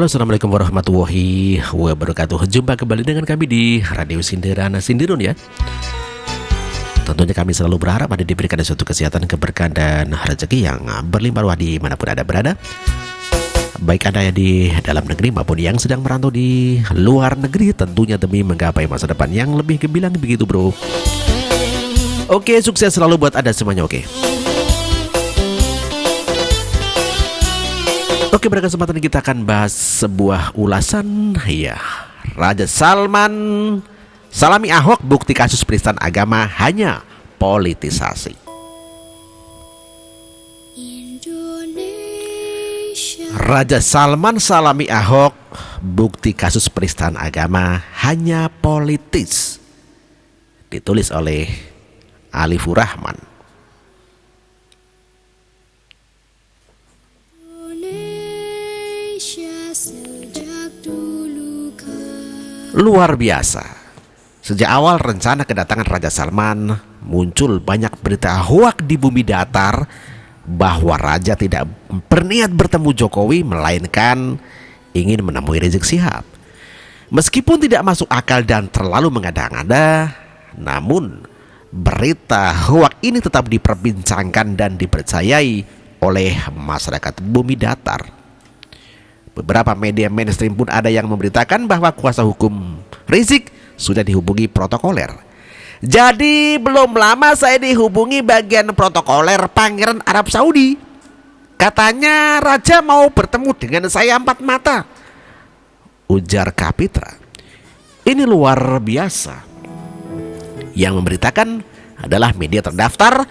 Halo, assalamualaikum warahmatullahi wabarakatuh. Jumpa kembali dengan kami di Radio Sindiran Sindirun ya. Tentunya kami selalu berharap Anda diberikan suatu kesehatan, keberkahan dan rezeki yang berlimpah ruah dimanapun Anda berada. Baik Anda yang di dalam negeri maupun yang sedang merantau di luar negeri, tentunya demi menggapai masa depan yang lebih gemilang begitu bro. Oke, sukses selalu buat Anda semuanya. Oke, pada kesempatan ini kita akan bahas sebuah ulasan ya. Raja Salman salami Ahok, bukti kasus penistaan agama hanya politisasi. Raja Salman salami Ahok, bukti kasus penistaan agama hanya politis. Ditulis oleh Alifur Rahman. Luar biasa. Sejak awal rencana kedatangan Raja Salman, muncul banyak berita hoak di bumi datar bahwa Raja tidak berniat bertemu Jokowi, melainkan ingin menemui Rizik Syihab. Meskipun tidak masuk akal dan terlalu mengada-ngada, namun berita hoak ini tetap diperbincangkan dan dipercayai oleh masyarakat bumi datar. Beberapa media mainstream pun ada yang memberitakan bahwa kuasa hukum Rizik sudah dihubungi protokoler. Jadi belum lama saya dihubungi bagian protokoler Pangeran Arab Saudi. Katanya Raja mau bertemu dengan saya 4 mata, ujar Kapitra. Ini luar biasa. Yang memberitakan adalah media terdaftar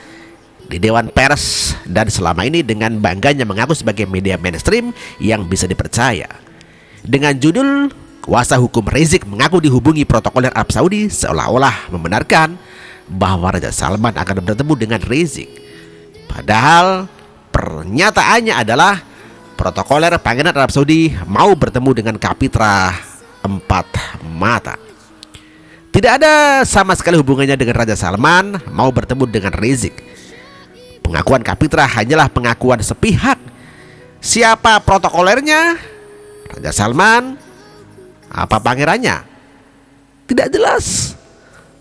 di Dewan Pers dan selama ini dengan bangganya mengaku sebagai media mainstream yang bisa dipercaya. Dengan judul kuasa hukum Rizik mengaku dihubungi protokoler Arab Saudi, seolah-olah membenarkan bahwa Raja Salman akan bertemu dengan Rizik. Padahal pernyataannya adalah protokoler Pangeran Arab Saudi mau bertemu dengan Kapitra 4 mata. Tidak ada sama sekali hubungannya dengan Raja Salman mau bertemu dengan Rizik. Pengakuan Kapitra hanyalah pengakuan sepihak. Siapa protokolernya? Raja Salman? Apa pangerannya? Tidak jelas.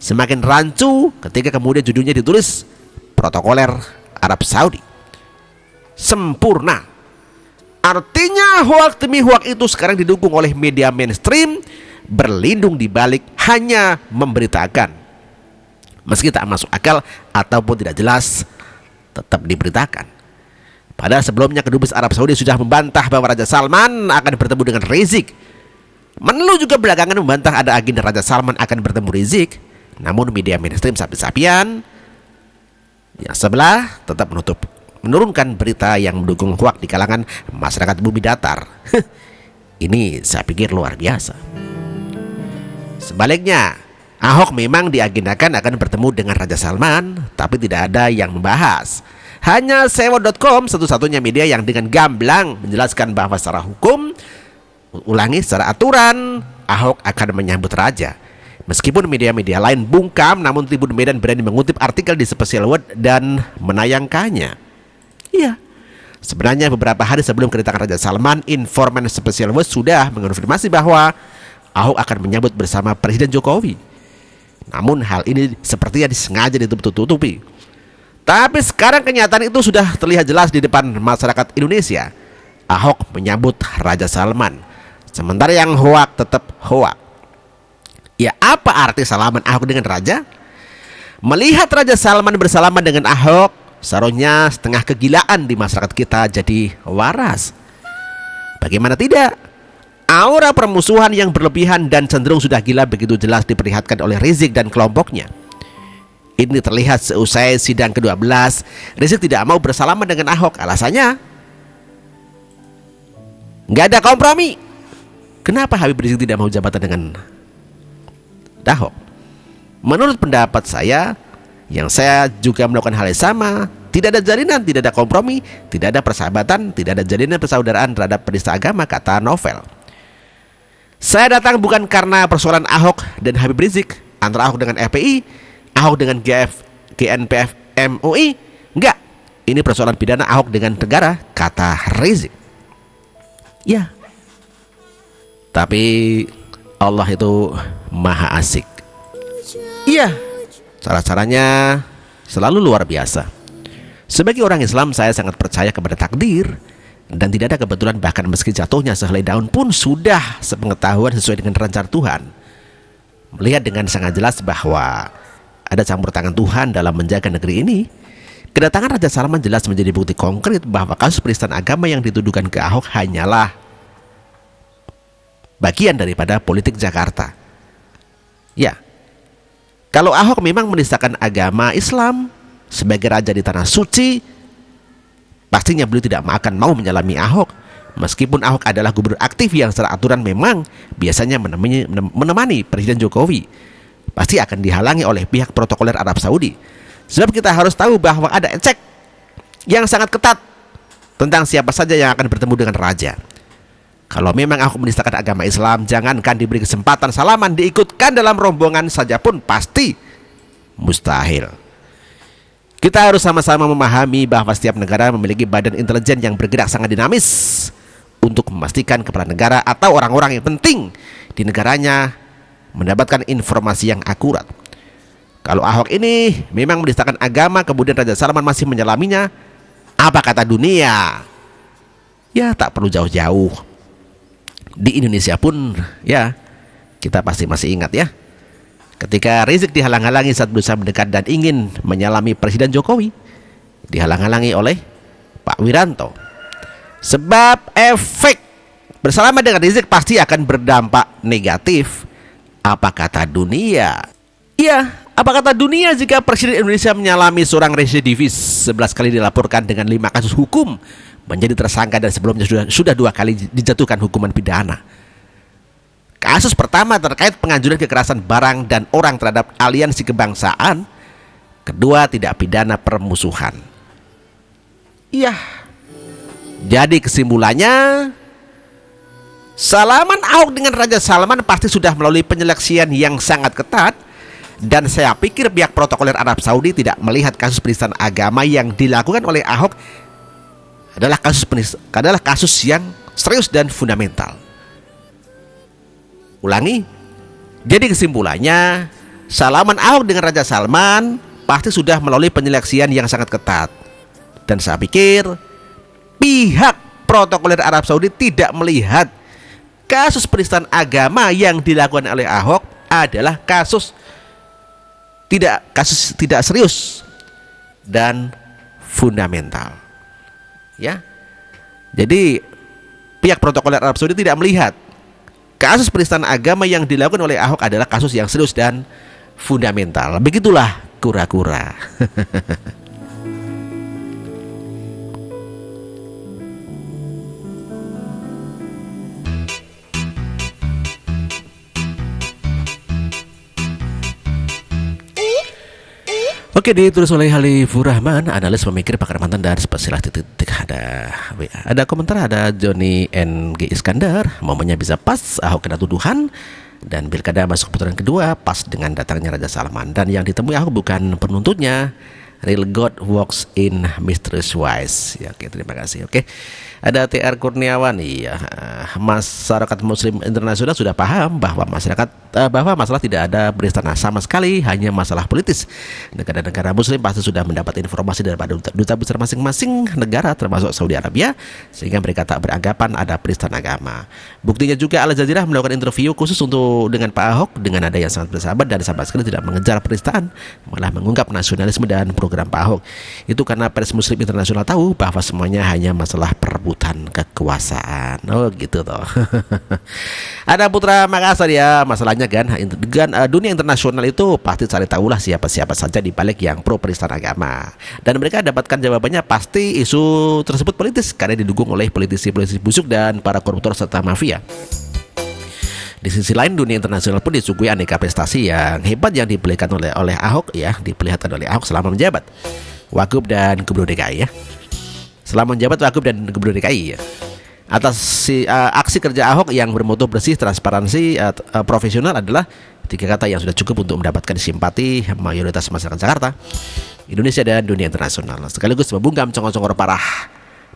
Semakin rancu ketika kemudian judulnya ditulis protokoler Arab Saudi. Sempurna. Artinya hoak demi hoak itu sekarang didukung oleh media mainstream, berlindung di balik hanya memberitakan. Meski tak masuk akal ataupun tidak jelas, tetap diberitakan. Padahal sebelumnya kedubes Arab Saudi sudah membantah bahwa Raja Salman akan bertemu dengan Rizik. Menlu juga belakangan membantah ada agenda Raja Salman akan bertemu Rizik. Namun media mainstream sapi-sapian yang sebelah tetap menurunkan berita yang mendukung hoak di kalangan masyarakat bumi datar. Ini saya pikir luar biasa. Sebaliknya, Ahok memang diagendakan akan bertemu dengan Raja Salman, tapi tidak ada yang membahas. Hanya sewa.com satu-satunya media yang dengan gamblang menjelaskan bahwa secara hukum, secara aturan, Ahok akan menyambut Raja. Meskipun media-media lain bungkam, namun Tribun Medan berani mengutip artikel di Special World dan menayangkannya. Iya, sebenarnya beberapa hari sebelum kedatangan Raja Salman, informan Special World sudah mengonfirmasi bahwa Ahok akan menyambut bersama Presiden Jokowi. Namun hal ini sepertinya disengaja ditutup-tutupi. Tapi sekarang kenyataan itu sudah terlihat jelas di depan masyarakat Indonesia. Ahok menyambut Raja Salman, sementara yang hoak tetap hoak. Ya, apa arti salaman Ahok dengan Raja? Melihat Raja Salman bersalaman dengan Ahok, seharusnya setengah kegilaan di masyarakat kita jadi waras. Bagaimana tidak? Aura permusuhan yang berlebihan dan cenderung sudah gila begitu jelas diperlihatkan oleh Rizik dan kelompoknya. Ini terlihat seusai sidang ke-12. Rizik tidak mau bersalaman dengan Ahok. Alasannya, nggak ada kompromi. Kenapa Habib Rizik tidak mau jabatan dengan Ahok? Menurut pendapat saya, yang saya juga melakukan hal yang sama, tidak ada jalinan, tidak ada kompromi, tidak ada persahabatan, tidak ada jalinan persaudaraan terhadap penista agama, kata Novel. Saya datang bukan karena persoalan Ahok dan Habib Rizik, antara Ahok dengan FPI, Ahok dengan GNPF MUI. Enggak, ini persoalan pidana Ahok dengan negara, kata Rizik. Ya, Tapi Allah itu maha asik. Iya, cara-caranya selalu luar biasa. Sebagai orang Islam, saya sangat percaya kepada takdir, dan tidak ada kebetulan, bahkan meski jatuhnya sehelai daun pun sudah sepengetahuan sesuai dengan rencana Tuhan. Melihat dengan sangat jelas bahwa ada campur tangan Tuhan dalam menjaga negeri ini, kedatangan Raja Salman jelas menjadi bukti konkret bahwa kasus penistaan agama yang dituduhkan ke Ahok hanyalah bagian daripada politik Jakarta. Ya, kalau Ahok memang menistakan agama Islam sebagai raja di tanah suci, pastinya beliau tidak akan mau menyalami Ahok. Meskipun Ahok adalah gubernur aktif yang secara aturan memang biasanya menemani Presiden Jokowi, pasti akan dihalangi oleh pihak protokoler Arab Saudi. Sebab kita harus tahu bahwa ada cek yang sangat ketat tentang siapa saja yang akan bertemu dengan raja. Kalau memang Ahok menistakan agama Islam, jangankan diberi kesempatan salaman, diikutkan dalam rombongan saja pun pasti mustahil. Kita harus sama-sama memahami bahwa setiap negara memiliki badan intelijen yang bergerak sangat dinamis untuk memastikan kepala negara atau orang-orang yang penting di negaranya mendapatkan informasi yang akurat. Kalau Ahok ini memang menistakan agama, kemudian Raja Salman masih menyelaminya, apa kata dunia? Ya, tak perlu jauh-jauh. Di Indonesia pun ya, kita pasti masih ingat ya, ketika Rizik dihalang-halangi saat berusaha mendekat dan ingin menyalami Presiden Jokowi, dihalang-halangi oleh Pak Wiranto. Sebab efek bersalaman dengan Rizik pasti akan berdampak negatif. Apa kata dunia? Iya, apa kata dunia jika Presiden Indonesia menyalami seorang residivis 11 kali dilaporkan dengan 5 kasus hukum, menjadi tersangka dan sebelumnya sudah 2 kali dijatuhkan hukuman pidana. Kasus pertama terkait penganjuran kekerasan barang dan orang terhadap aliansi kebangsaan. Kedua, tidak pidana permusuhan. Iya. Jadi kesimpulannya, salaman Ahok dengan Raja Salman pasti sudah melalui penyeleksian yang sangat ketat. Dan saya pikir pihak protokoler Arab Saudi tidak melihat kasus penistaan agama yang dilakukan oleh Ahok adalah kasus yang serius dan fundamental. Ulangi, jadi kesimpulannya, salaman Ahok dengan Raja Salman pasti sudah melalui penyeleksian yang sangat ketat. Dan saya pikir pihak protokoler Arab Saudi tidak melihat kasus penistaan agama yang dilakukan oleh Ahok adalah kasus tidak serius dan fundamental. Ya, jadi pihak protokoler Arab Saudi tidak melihat kasus penistaan agama yang dilakukan oleh Ahok adalah kasus yang serius dan fundamental. Begitulah kura-kura. Oke, ditulis oleh Halifur Rahman, analis pemikir pakar mantan dan spesialis titik. Ada komentar, ada Johnny NG Iskandar, momennya bisa pas, Ahok kena tuduhan dan pilkada masuk putaran kedua pas dengan datangnya Raja Salman. Dan yang ditemui Ahok bukan penuntutnya, real God works in mysterious ways. Ya, oke, terima kasih. Oke, ada TR Kurniawan. Iya, masyarakat Muslim internasional sudah paham bahwa masalah tidak ada beristana sama sekali, hanya masalah politis. Negara-negara Muslim pasti sudah mendapat informasi daripada duta besar masing-masing negara, termasuk Saudi Arabia, sehingga mereka tak beranggapan ada penistaan agama. Buktinya juga Al Jazeera melakukan interview khusus dengan Pak Ahok dengan nada yang sangat bersahabat dan sama sekali tidak mengejar penistaan, malah mengungkap nasionalisme dan program Pak Ahok. Itu karena pers Muslim internasional tahu bahwa semuanya hanya masalah perebutan kekuasaan. Oh gitu toh. Ada Putra Makassar ya, masalahnya kan dunia internasional itu pasti cari tahulah siapa-siapa saja di balik yang pro penistaan agama. Dan mereka dapatkan jawabannya pasti isu tersebut politis karena didukung oleh politisi-politisi busuk dan para koruptor serta mafia. Di sisi lain, dunia internasional pun disuguhi aneka prestasi yang hebat yang diperlihatkan oleh Ahok ya, diperlihatkan oleh Ahok selama menjabat Wagub dan Gubernur DKI ya. Selama menjabat Wagub dan Gubernur DKI ya. Atas aksi kerja Ahok yang bermoto bersih, transparansi, profesional adalah 3 kata yang sudah cukup untuk mendapatkan simpati mayoritas masyarakat Jakarta, Indonesia dan dunia internasional. Sekaligus membungkam congor-congor parah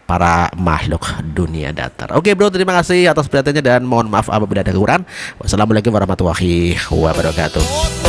para makhluk dunia datar. Oke bro, terima kasih atas perhatiannya dan mohon maaf apabila ada kekurangan. Wassalamualaikum warahmatullahi wabarakatuh.